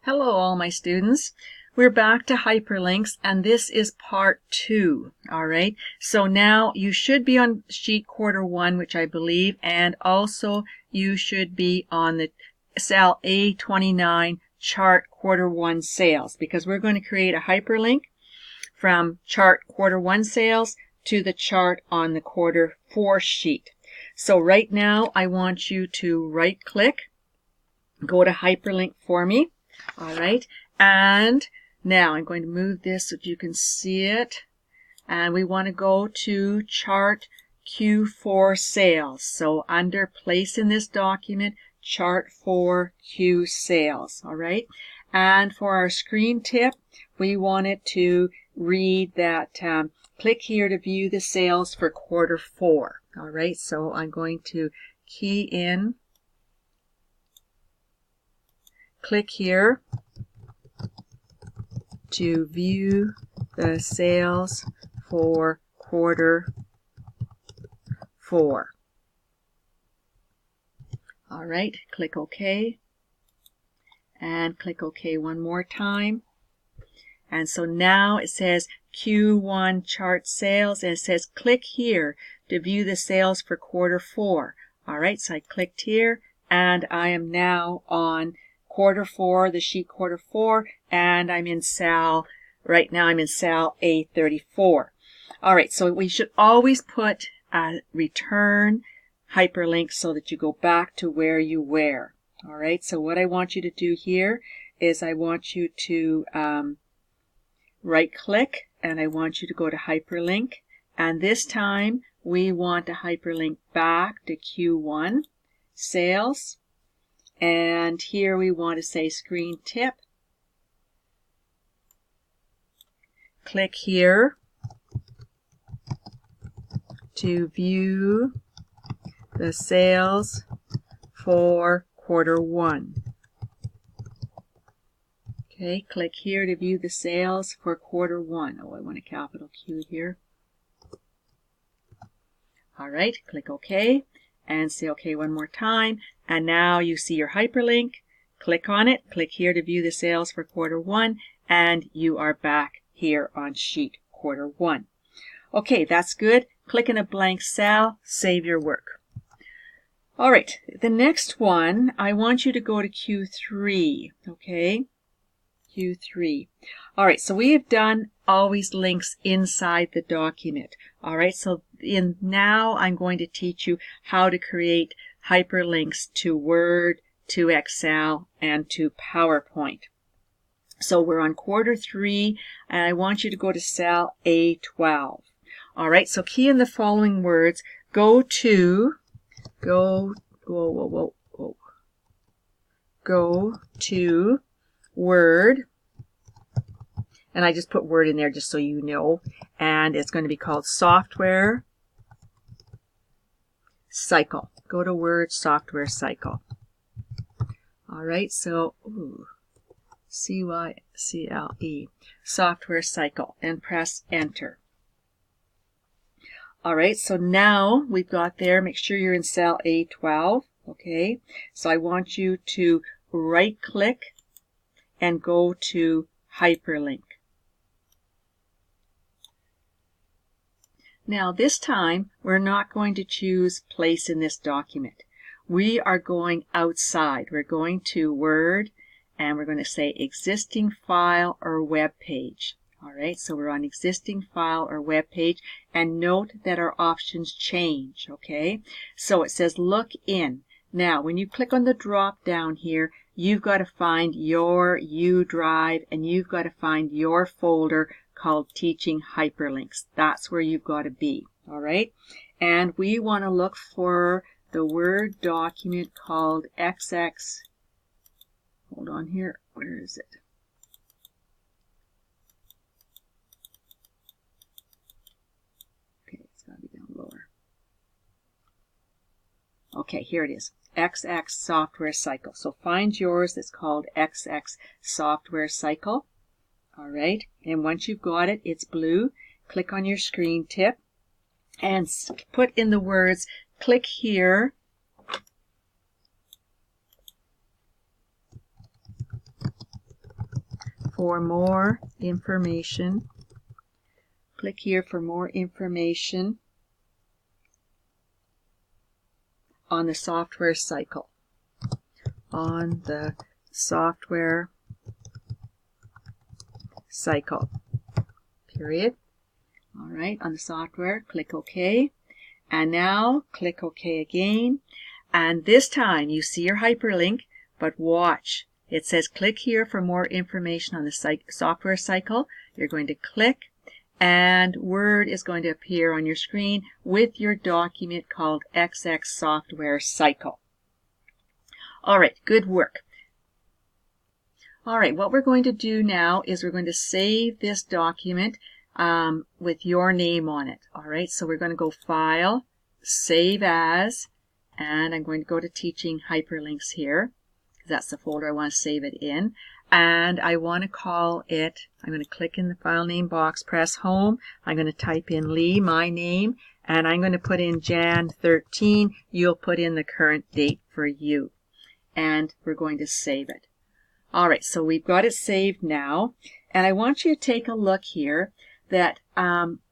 Hello all my students. We're back to hyperlinks and this is part 2. Alright, so now you should be on sheet quarter 1, which I believe, and also you should be on the cell A29 chart quarter 1 sales, because we're going to create a hyperlink from chart quarter 1 sales to the chart on the quarter 4 sheet. So right now I want you to right click, go to hyperlink for me. All right, and now I'm going to move this so that you can see it, and we want to go to chart Q4 sales. So under place in this document, chart 4 Q sales. All right, and for our screen tip, we wanted to read that click here to view the sales for quarter 4. All right, so I'm going to key in, click here to view the sales for quarter 4. All right, click OK, and click OK one more time. And so now it says Q1 chart sales, and it says click here to view the sales for quarter 4. All right, so I clicked here, and I am now on quarter 4, the sheet quarter 4, and I'm in cell, right now I'm in cell A34. All right, so we should always put a return hyperlink so that you go back to where you were. All right, so what I want you to do here is I want you to right click, and I want you to go to hyperlink, and this time we want to hyperlink back to Q1 sales. And here we want to say screen tip. Click here to view the sales for quarter 1. Okay, click here to view the sales for quarter 1. Oh, I want a capital Q here. All right, click OK. And say OK one more time, and now you see your hyperlink. Click on it, click here to view the sales for quarter 1, and you are back here on sheet quarter 1. Okay, that's good. Click in a blank cell, save your work. All right, the next one, I want you to go to Q3, okay? Q3. All right, so we have done always links inside the document. All right, so now I'm going to teach you how to create hyperlinks to Word, to Excel, and to PowerPoint. So we're on quarter 3, and I want you to go to cell A12. All right, so key in the following words. Go to Word, and I just put Word in there just so you know, and it's going to be called Software Cycle. Go to Word, Software Cycle. All right, so C-Y-C-L-E, Software Cycle, and press Enter. All right, so now we've got there, make sure you're in cell A12, okay? So I want you to right-click and go to Hyperlink. Now this time, we're not going to choose place in this document. We are going outside. We're going to Word, and we're going to say existing file or web page. All right, so we're on existing file or web page, and note that our options change, okay? So it says look in. Now, when you click on the drop down here, you've got to find your U drive, and you've got to find your folder called Teaching Hyperlinks. That's where you've got to be, all right? And we want to look for the Word document called XX. Hold on here, where is it? Lower. Okay, here it is. XX Software Cycle. So find yours that's called XX Software Cycle. All right, and once you've got it, it's blue. Click on your screen tip and put in the words, click here for more information. Click here for more information on the software cycle. On the software cycle. Period. All right, on the software, click OK. And now click OK again. And this time you see your hyperlink, but watch. It says click here for more information on the software cycle. You're going to click, and Word is going to appear on your screen with your document called XX Software Cycle. All right, good work. All right, what we're going to do now is we're going to save this document with your name on it. All right, so we're going to go File, Save As, and I'm going to go to Teaching Hyperlinks here. That's the folder I want to save it in. And I want to call it, I'm going to click in the file name box, press home. I'm going to type in Lee, my name, and I'm going to put in Jan 13. You'll put in the current date for you. And we're going to save it. All right, so we've got it saved now. And I want you to take a look here that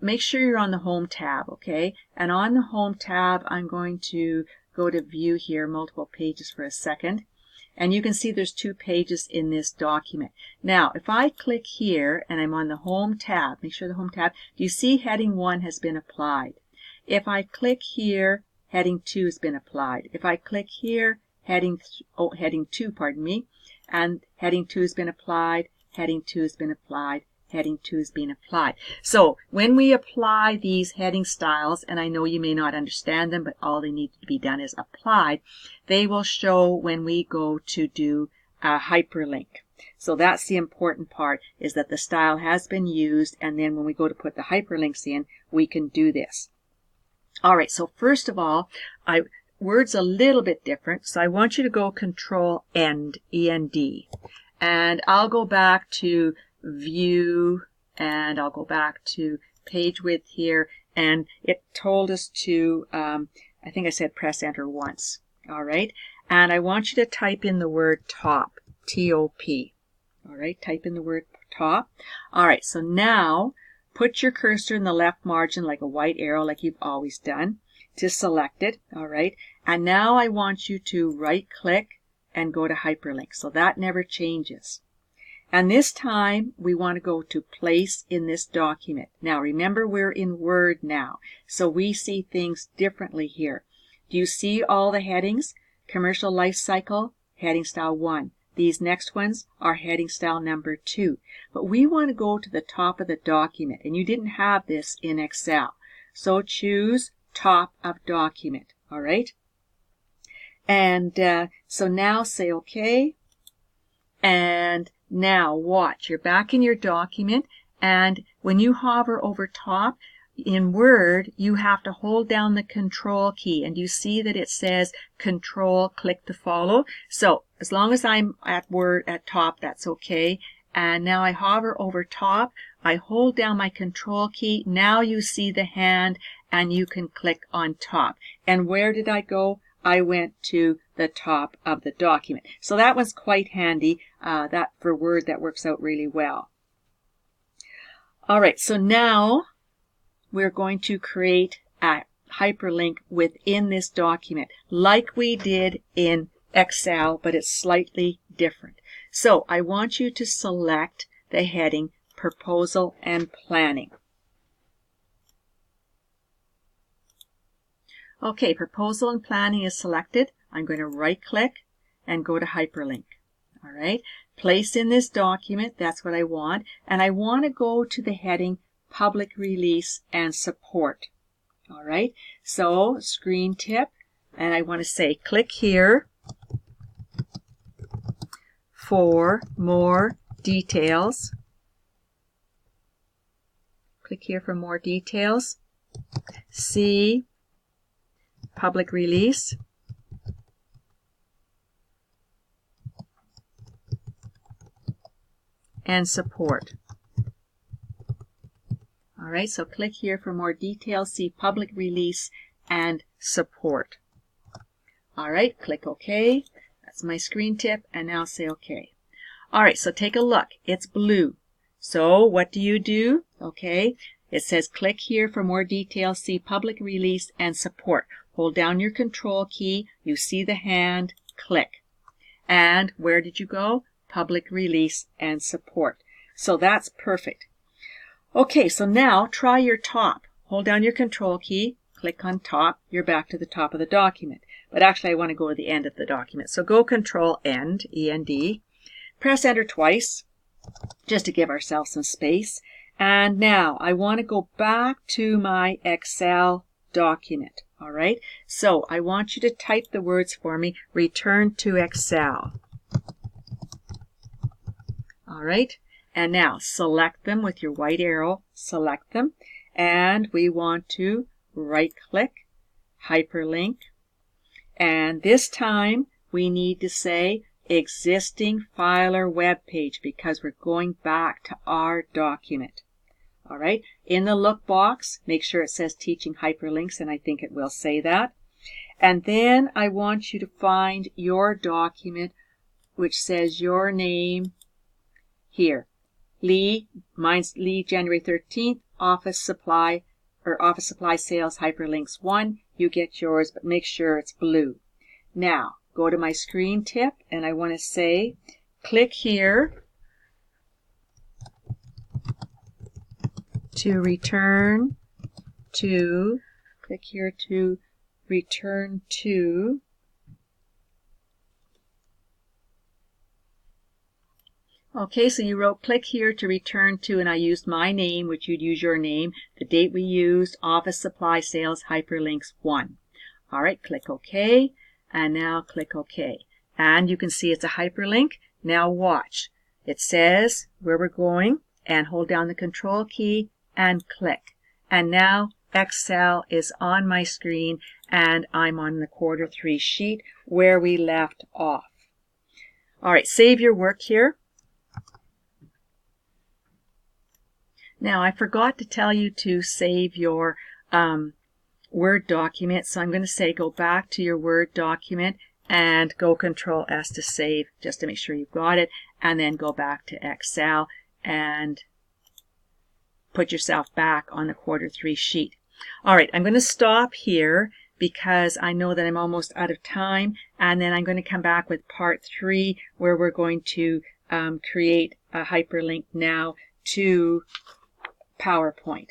make sure you're on the Home tab, okay? And on the Home tab, I'm going to go to View here, multiple pages for a second. And you can see there's 2 pages in this document. Now, if I click here and I'm on the Home tab, make sure the Home tab, you see Heading 1 has been applied. If I click here, Heading 2 has been applied. If I click here, Heading 2, pardon me, and Heading 2 has been applied, Heading 2 has been applied, Heading 2 has been applied. So when we apply these heading styles, and I know you may not understand them, but all they need to be done is applied, they will show when we go to do a hyperlink. So that's the important part, is that the style has been used, and then when we go to put the hyperlinks in, we can do this. All right, so first of all, Word's a little bit different, so I want you to go Control End, E-N-D, and I'll go back to View, and I'll go back to Page Width here, and it told us to, I think I said press Enter once, all right, and I want you to type in the word top, T-O-P, all right, type in the word top. All right, so now put your cursor in the left margin like a white arrow like you've always done to select it, all right, and now I want you to right click and go to Hyperlink, so that never changes. And this time we want to go to Place in this document. Now remember, we're in Word now, so we see things differently here. Do you see all the headings? Commercial Life Cycle, Heading Style 1. These next ones are Heading Style number 2. But we want to go to the top of the document, and you didn't have this in Excel. So choose Top of Document, all right? And so now say OK. And now watch, you're back in your document, and when you hover over top in Word, you have to hold down the Control key, and you see that it says Control, click to follow. So as long as I'm at Word at top, that's okay. And now I hover over top, I hold down my Control key. Now you see the hand, and you can click on top. And where did I go? I went to the top of the document. So that was quite handy. That for Word, that works out really well. All right, so now we're going to create a hyperlink within this document like we did in Excel, but it's slightly different. So I want you to select the heading Proposal and Planning. Okay, Proposal and Planning is selected. I'm going to right click and go to Hyperlink. All right, place in this document, that's what I want. And I want to go to the heading Public Release and Support. All right, so screen tip, and I want to say click here for more details. Click here for more details. See Public Release and Support. All right, so click here for more details, see Public Release and Support. All right, click OK. That's my screen tip, and now say OK. All right, so take a look. It's blue. So what do? Okay, it says click here for more details. See public release and support. Hold down your control key. You see the hand. Click. And where did you go? Public release and support. So that's perfect. Okay, so now try your top. Hold down your control key. Click on top. You're back to the top of the document. But actually, I want to go to the end of the document. So go Control End, E-N-D. Press Enter twice, just to give ourselves some space. And now I want to go back to my Excel document. All right. So I want you to type the words for me. Return to Excel. All right. And now select them with your white arrow. Select them. And we want to right click, hyperlink. And this time we need to say existing file or web page because we're going back to our document. All right. In the look box, make sure it says teaching hyperlinks, and I think it will say that. And then I want you to find your document which says your name here. Lee, mine's Lee, January 13th, office supply sales hyperlinks 1. You get yours, but make sure it's blue. Now, go to my screen tip, and I want to say, click here to return to, Okay, so you wrote click here to return to, and I used my name, which you'd use your name, the date we used, office supply sales hyperlinks 1. All right, click OK, and now click OK. And you can see it's a hyperlink. Now watch. It says where we're going, and hold down the control key and click. And now Excel is on my screen, and I'm on the Q3 sheet where we left off. All right, save your work here. Now, I forgot to tell you to save your Word document, so I'm going to say go back to your Word document and go Control S to save, just to make sure you've got it, and then go back to Excel and put yourself back on the Q3 sheet. All right, I'm going to stop here because I know that I'm almost out of time, and then I'm going to come back with part 3 where we're going to create a hyperlink now to PowerPoint.